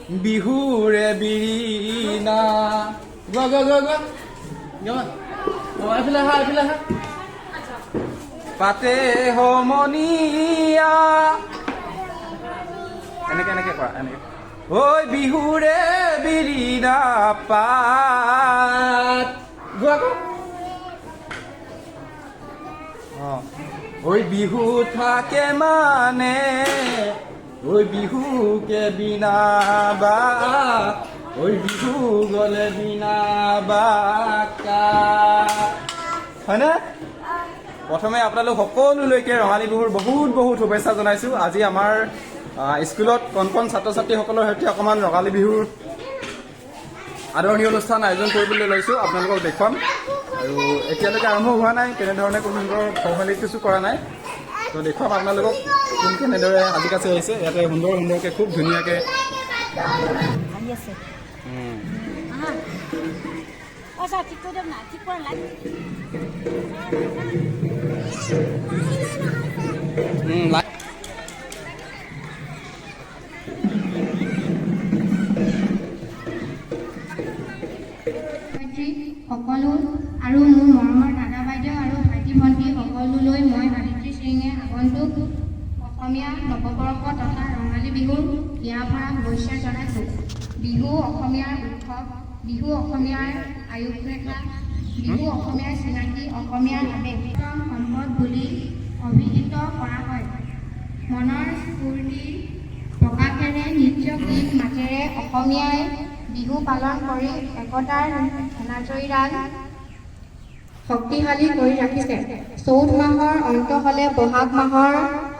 বিহুৰে বিৰিণা এইফালে আহা পাতে সমনীয়া এনেকে কৰা এনেকে ঐ বিহুৰে বিৰিণা পাত ঐ বিহু থাকে মানে ঐ বিহুকে বিনা বা ঐ বিহু গলে বিনা বাকা হয়নে? প্ৰথমে আপোনালোক সকলোলৈকে ৰঙালী বিহুৰ বহুত বহুত শুভেচ্ছা জনাইছোঁ। আজি আমাৰ স্কুলত কণ কণ ছাত্ৰ ছাত্ৰীসকলৰ সৈতে অকণমান ৰঙালী বিহুৰ আদৰণি অনুষ্ঠান আয়োজন কৰিবলৈ লৈছোঁ, আপোনালোকক দেখুৱাম। আৰু এতিয়ালৈকে আৰম্ভ হোৱা নাই, তেনেধৰণে কোনো সুন্দৰ ফৰ্মেলিটিছো কৰা নাই, তো দেখুৱাম আপোনালোকক কোন কেনেদৰে সাজি কাচি আহিছে। ইয়াতে সুন্দৰকৈ খুব ধুনীয়াকৈ সকলো আৰু মোৰ মৰমৰ দাদা বাইদেউ আৰু ভাইটি ভণ্টি সকলোলৈ মই সাবিত্ৰী সিঙে আগন্তুক অসমীয়া নৱবৰ্ষ তথা ৰঙালী বিহুৰ হিয়া ভৰা শুভেচ্ছা জনাইছোঁ। বিহু অসমীয়াৰ উৎসৱ, বিহু অসমীয়াৰ আয়ুস ৰেখা, বিহু অসমীয়াৰ চিনাকি, অসমীয়াৰ আৱেগ সম্পদ বুলি অভিহিত কৰা হয়। মনৰ স্ফূৰ্তিৰ প্ৰকাশেৰে নৃত্য গীত মাতেৰে অসমীয়াই বিহু পালন কৰি একতাৰ এনাজৰীডাল শক্তিশালী কৰি ৰাখিছে। চ'ত মাহৰ অন্ত হ'লে বহাগ মাহৰ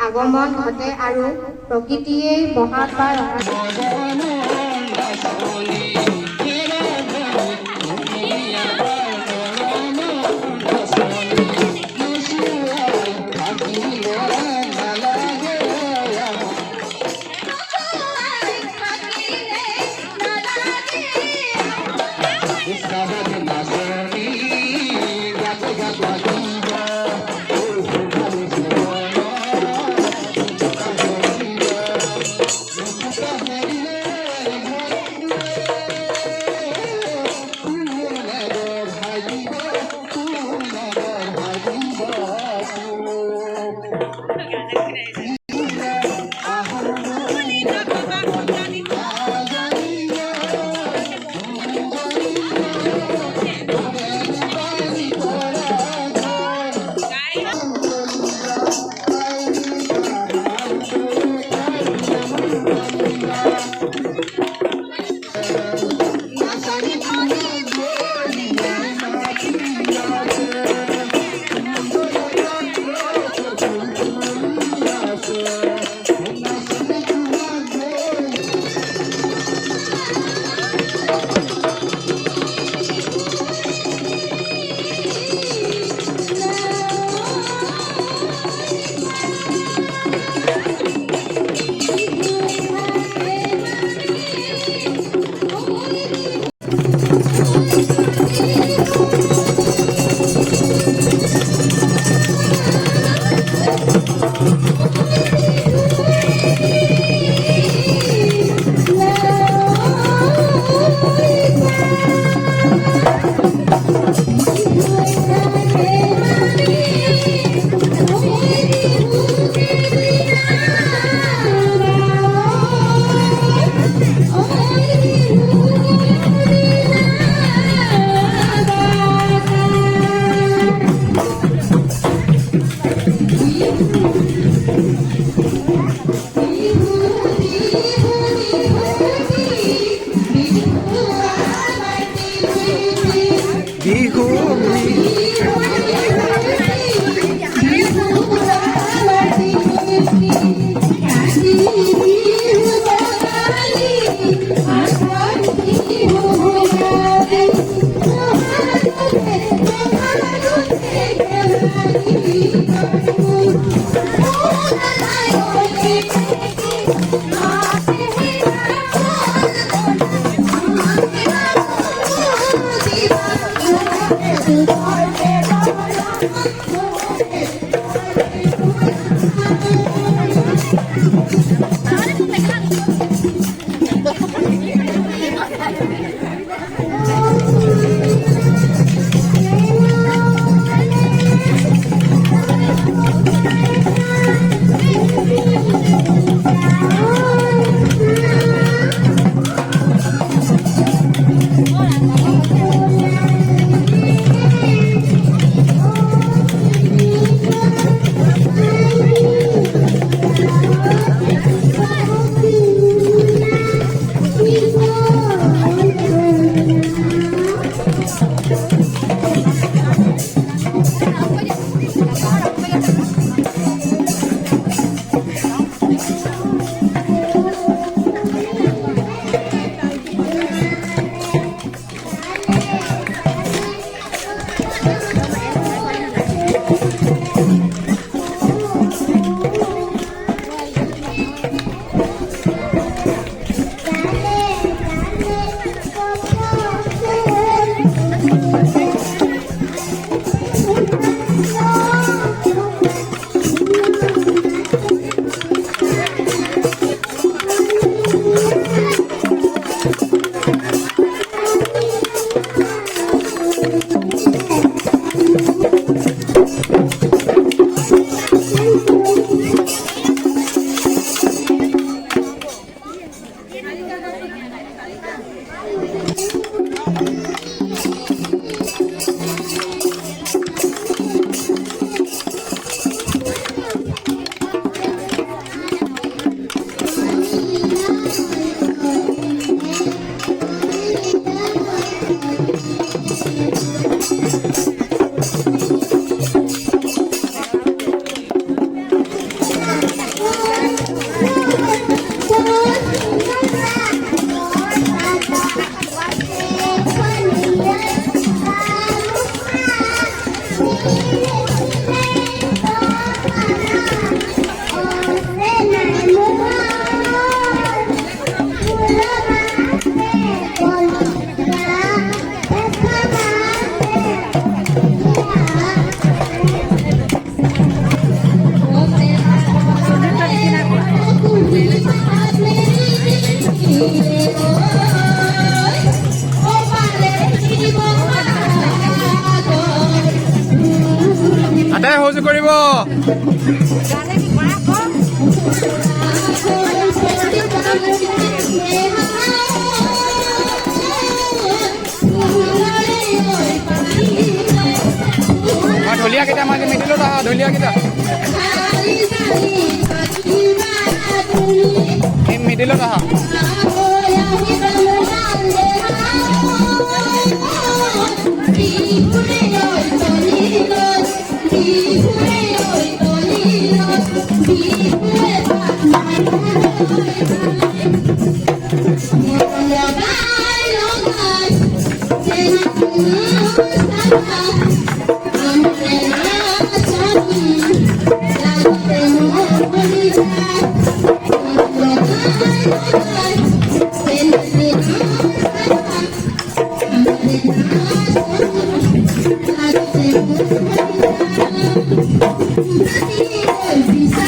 আগমন ঘটে আৰু প্ৰকৃতিয়েই বহাগ বা kita masih middle dah, dulia kita. Ini middle dah. Bisa